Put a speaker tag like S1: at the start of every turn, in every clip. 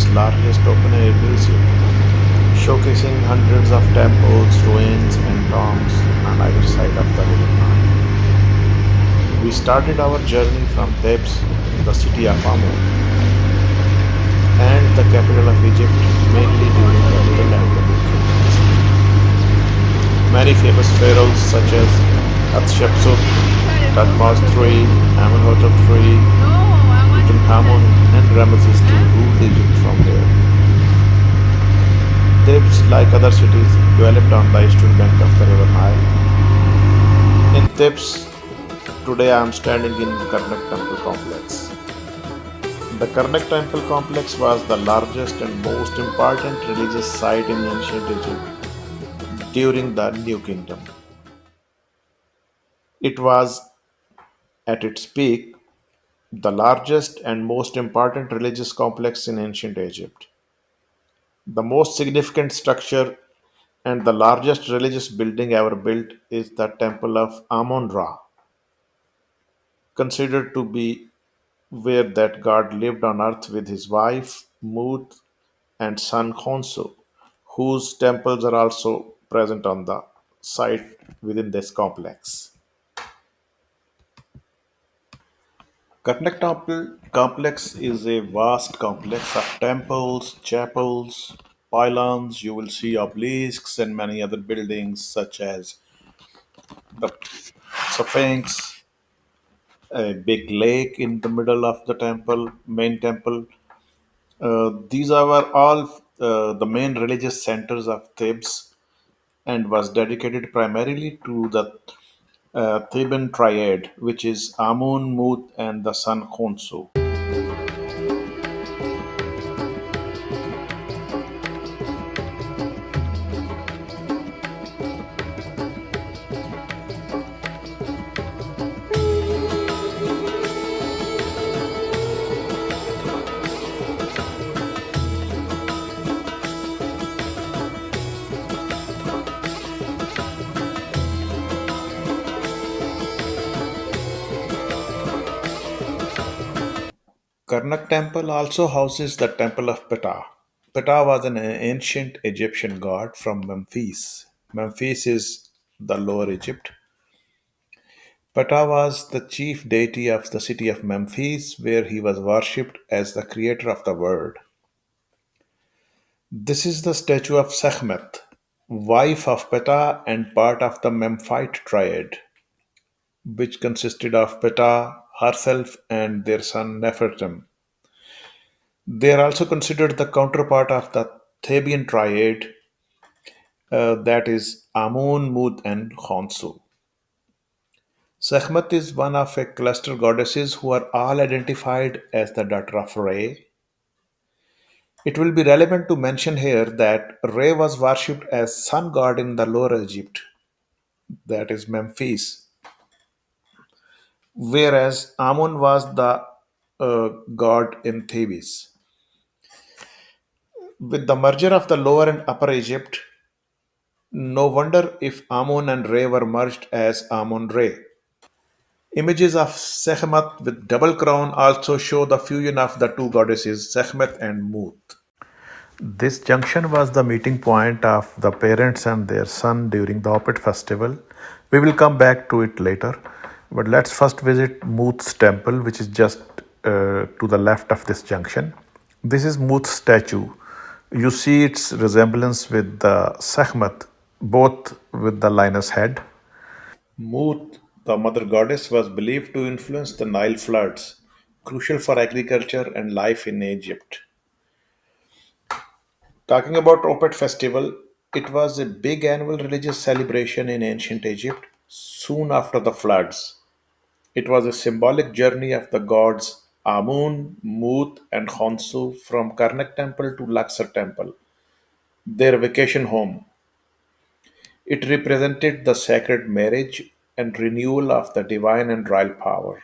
S1: world's largest open-air museum, showcasing hundreds of temples, ruins, and tombs on either side of the River Nile. We started our journey from Thebes, the city of Amun, and the capital of Egypt, mainly during the Middle and the New Kingdoms. Many famous pharaohs such as Hatshepsut, Thutmose III, Amenhotep III, Tutankhamun, and Ramesses II ruled Egypt from there. Thebes, like other cities, developed on the eastern bank of the river Nile. In Thebes, today I am standing in Karnak Temple Complex. The Karnak Temple Complex was the largest and most important religious site in ancient Egypt during the New Kingdom. It was, at its peak, the largest and most important religious complex in ancient Egypt. The most significant structure and the largest religious building ever built is the Temple of Amun Ra, considered to be where that god lived on earth with his wife Mut and son Khonsu, whose temples are also present on the site within this complex. Karnak Temple complex is a vast complex of temples, chapels, pylons. You will see obelisks and many other buildings such as the Sphinx, a big lake in the middle of the temple, main temple. These are all the main religious centers of Thebes and was dedicated primarily to the Theban triad, which is Amun, Mut, and the sun Khonsu. Karnak temple also houses the temple of Ptah. Ptah was an ancient Egyptian god from Memphis. Memphis is the Lower Egypt. Ptah was the chief deity of the city of Memphis, where he was worshipped as the creator of the world. This is the statue of Sekhmet, wife of Ptah and part of the Memphite triad, which consisted of Ptah herself and their son Nefertum. They are also considered the counterpart of the Theban triad, that is Amun, Mut, and Khonsu. Sekhmet is one of a cluster goddesses who are all identified as the daughter of Re. It will be relevant to mention here that Re was worshipped as sun god in the Lower Egypt, that is Memphis, whereas Amun was the god in Thebes. With the merger of the Lower and Upper Egypt, no wonder if Amun and Re were merged as Amun Re. Images of Sekhmet with double crown also show the fusion of the two goddesses, Sekhmet and Mut. This junction was the meeting point of the parents and their son during the OPET festival. We will come back to it later, but let's first visit Mut's temple, which is just to the left of this junction. This is Mut's statue. You see its resemblance with the Sekhmet, both with the lioness head. Mut, the mother goddess, was believed to influence the Nile floods, crucial for agriculture and life in Egypt. Talking about Opet festival, it was a big annual religious celebration in ancient Egypt soon after the floods. It was a symbolic journey of the gods Amun, Mut, and Khonsu from Karnak temple to Luxor temple, their vacation home. It represented the sacred marriage and renewal of the divine and royal power.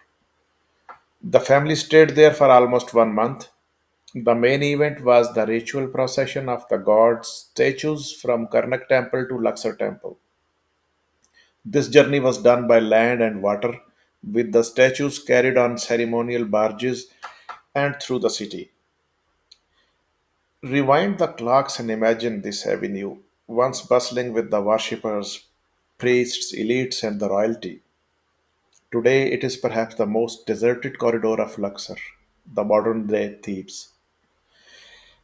S1: The family stayed there for almost 1 month. The main event was the ritual procession of the gods' statues from Karnak temple to Luxor temple. This journey was done by land and water, with the statues carried on ceremonial barges and through the city. Rewind the clocks and imagine this avenue, once bustling with the worshippers, priests, elites, and the royalty. Today, it is perhaps the most deserted corridor of Luxor, the modern day Thebes.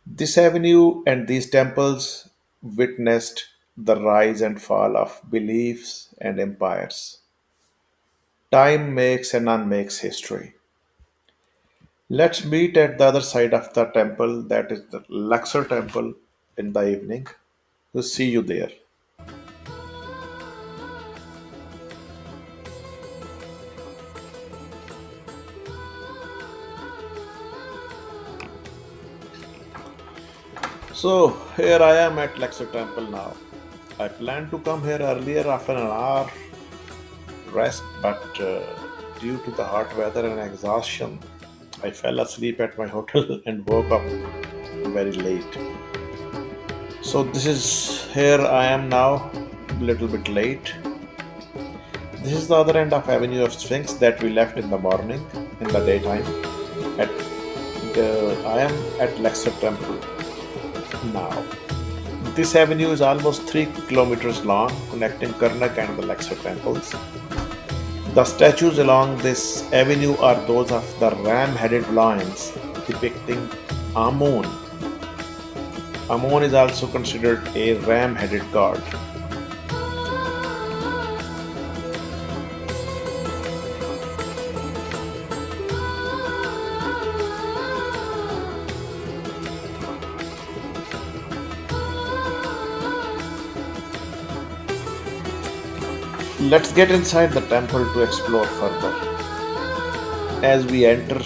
S1: This avenue and these temples witnessed the rise and fall of beliefs and empires. Time makes and unmakes history. Let's meet at the other side of the temple, that is the Luxor temple, in the evening. We'll see you there. So here I am at Luxor temple now. I planned to come here earlier after an hour rest, but due to the hot weather and exhaustion, I fell asleep at my hotel and woke up very late. So this is here I am now, a little bit late. This is the other end of Avenue of Sphinx that we left in the morning, in the daytime. At I am at Luxor Temple now. This avenue is almost 3 kilometers long, connecting Karnak and the Luxor temples. The statues along this avenue are those of the ram-headed lions depicting Amun. Amun is also considered a ram-headed god. Let's get inside the temple to explore further. As we enter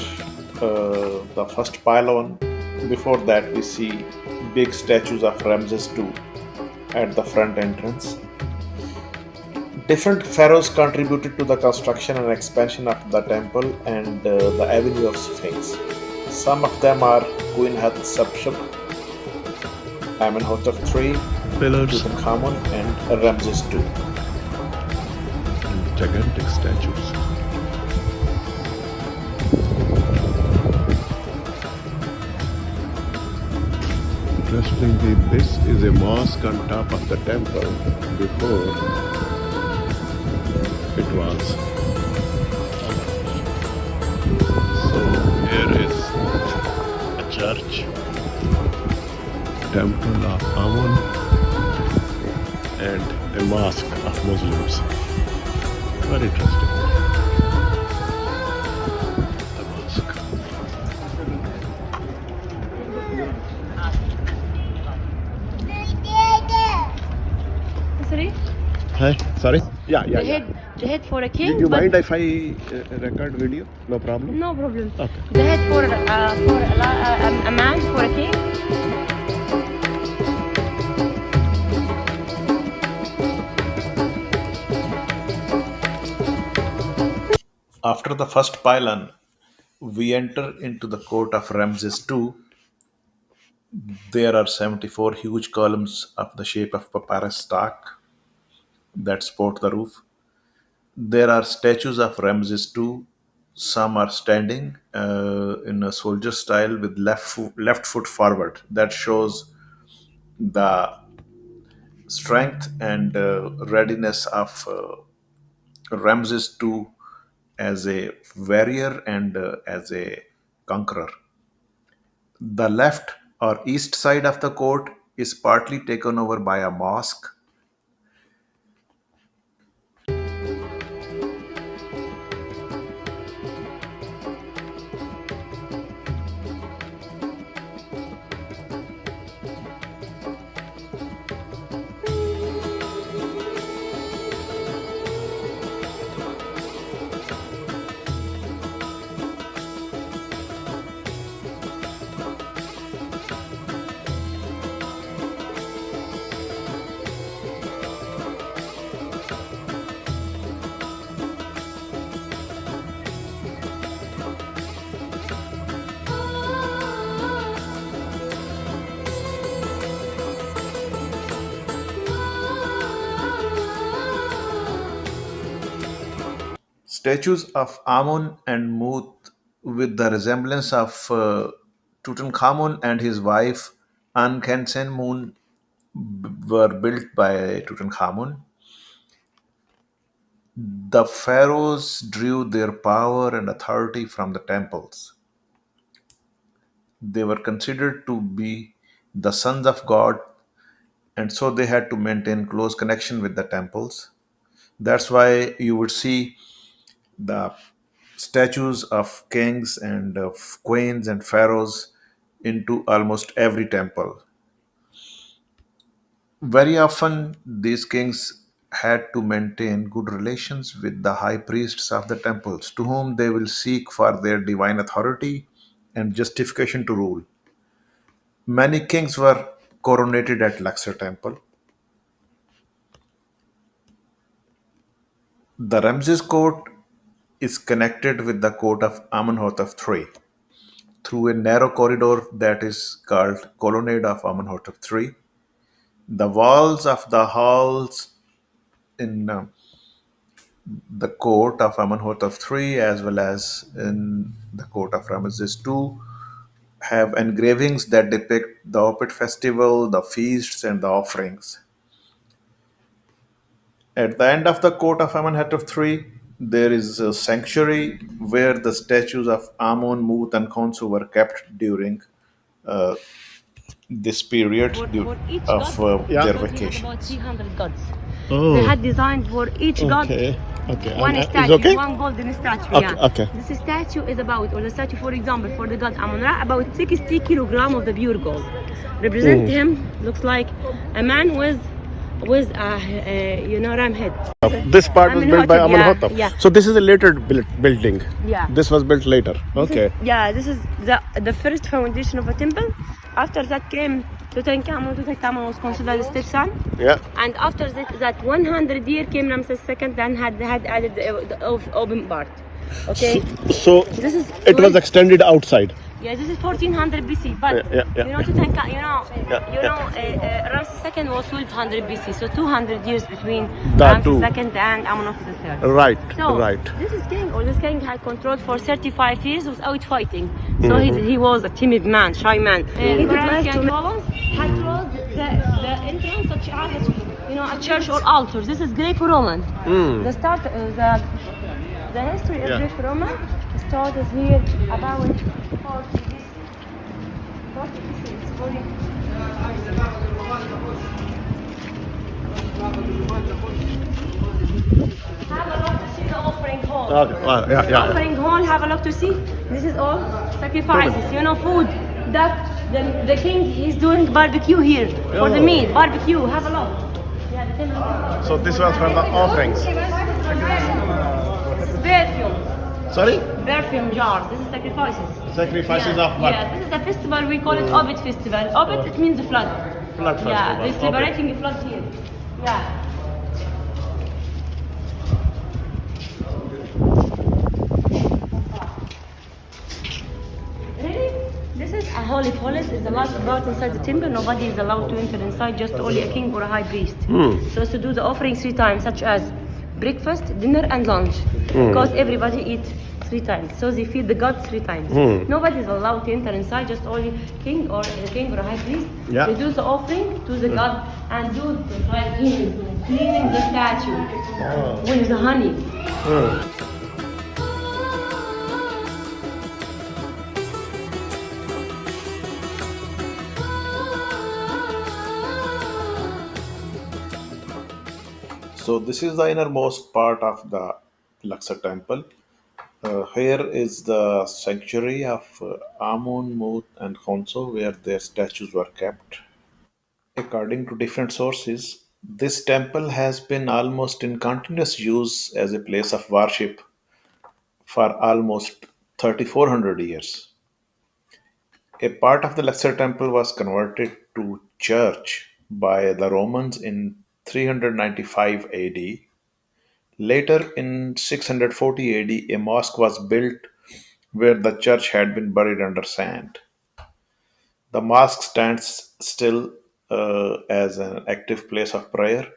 S1: the first pylon, before that we see big statues of Ramses II at the front entrance. Different pharaohs contributed to the construction and expansion of the temple and the Avenue of Sphinx. Some of them are Queen Hatshepsut, Amenhotep III,
S2: Pillars
S1: Tutankhamun, and Ramses II.
S2: and gigantic statues. Interestingly, this is a mosque on top of the temple. Before it was. So here is a church, temple of Amun, and a mosque of Muslims. Very interesting. The mosque.
S3: Sorry?
S2: Hi, sorry? Yeah,
S3: The head for a king,
S2: You
S3: but
S2: mind if I record video? No problem?
S3: no problem.
S2: Okay.
S3: The head for a man, for a king.
S1: After the first pylon, we enter into the court of Ramses II. There are 74 huge columns of the shape of papyrus stalk that support the roof. There are statues of Ramses II. Some are standing in a soldier style with left foot forward. That shows the strength and readiness of Ramses II as a warrior and as a conqueror. The left or east side of the court is partly taken over by a mosque. Statues of Amun and Mut with the resemblance of Tutankhamun and his wife Ankh and Moon were built by Tutankhamun. The pharaohs drew their power and authority from the temples. They were considered to be the sons of God, and so they had to maintain close connection with the temples. That's why you would see the statues of kings and of queens and pharaohs into almost every temple. Very often, these kings had to maintain good relations with the high priests of the temples, to whom they will seek for their divine authority and justification to rule. Many kings were coronated at Luxor temple. The Ramses court is connected with the court of Amenhotep III through a narrow corridor that is called Colonnade of Amenhotep III. The walls of the halls in the court of Amenhotep III as well as in the court of Ramesses II have engravings that depict the OPET festival, the feasts, and the offerings. At the end of the court of Amenhotep III, there is a sanctuary where the statues of Amun, Mut, and Khonsu were kept during uh, this period
S3: For each
S1: of
S3: god,
S2: Yeah.
S1: their
S3: because he had about
S1: vacations.
S3: 300 gods. They
S2: Oh,
S3: had designed for each god
S2: okay. Okay.
S3: one
S2: Is
S3: statue,
S2: okay?
S3: one golden statue.
S2: Okay.
S3: Yeah.
S2: Okay.
S3: This statue is about, or the statue, for example, for the god Amun-Ra, about 60 kilogram of the pure gold. Represent him looks like a man with ram head.
S2: This part was built by
S3: Amenhotep, yeah,
S2: Amenhotep.
S3: yeah.
S2: So this is a later building.
S3: Yeah.
S2: This was built later. Okay.
S3: This is the first foundation of a temple. After that came Tutankhamun. Tutankhamun was considered a stepson.
S2: Yeah.
S3: And after that 100 year came Ramses II and had added the open part. Okay.
S2: So
S3: This is
S2: it was extended outside.
S3: yeah, this is 1400 BC, but
S2: Yeah.
S3: you know, Ramses II was 1200 BC, so 200 years between
S2: That
S3: Ramses
S2: too.
S3: II and Amenhotep III.
S2: Right.
S3: So
S2: Right.
S3: this king had controlled for 35 years without fighting. So he was a timid man, shy man. He would like to Romans had closed the entrance such as a church or altar. This is Greco-Roman. The start the history of Greco-Roman started here about 40 40. Have a look to see the offering hall.
S2: Okay. Yeah.
S3: Offering hall, have a look to see. This is all sacrifices, food. The king is doing barbecue here for the meat. Barbecue, have a look.
S2: So this was for the offerings.
S3: This is perfume.
S2: Sorry?
S3: Perfume jars. This is sacrifices.
S2: Sacrifices of what?
S3: Yeah, this is a festival. We call it OPET festival. OPET, it means flood.
S2: Flood festival.
S3: Yeah, they're
S2: Okay.
S3: celebrating the flood here. Yeah. Really? This is a holy of holies. Is the last part inside the temple. Nobody is allowed to enter inside. Just only a king or a high priest. So as to do the offering 3 times, such as breakfast, dinner, and lunch, because everybody eats 3 times. So they feed the god 3 times. Nobody is allowed to enter inside. Just only king or a high priest.
S2: Yeah.
S3: They do the offering to the god and do like cleaning the statue with the honey.
S1: So this is the innermost part of the Luxor temple. Here is the sanctuary of Amun, Mut, and Khonsu, where their statues were kept. According to different sources, this temple has been almost in continuous use as a place of worship for almost 3400 years. A part of the Luxor temple was converted to church by the Romans in 395 AD. Later, in 640 AD, a mosque was built where the church had been buried under sand. The mosque stands still as an active place of prayer.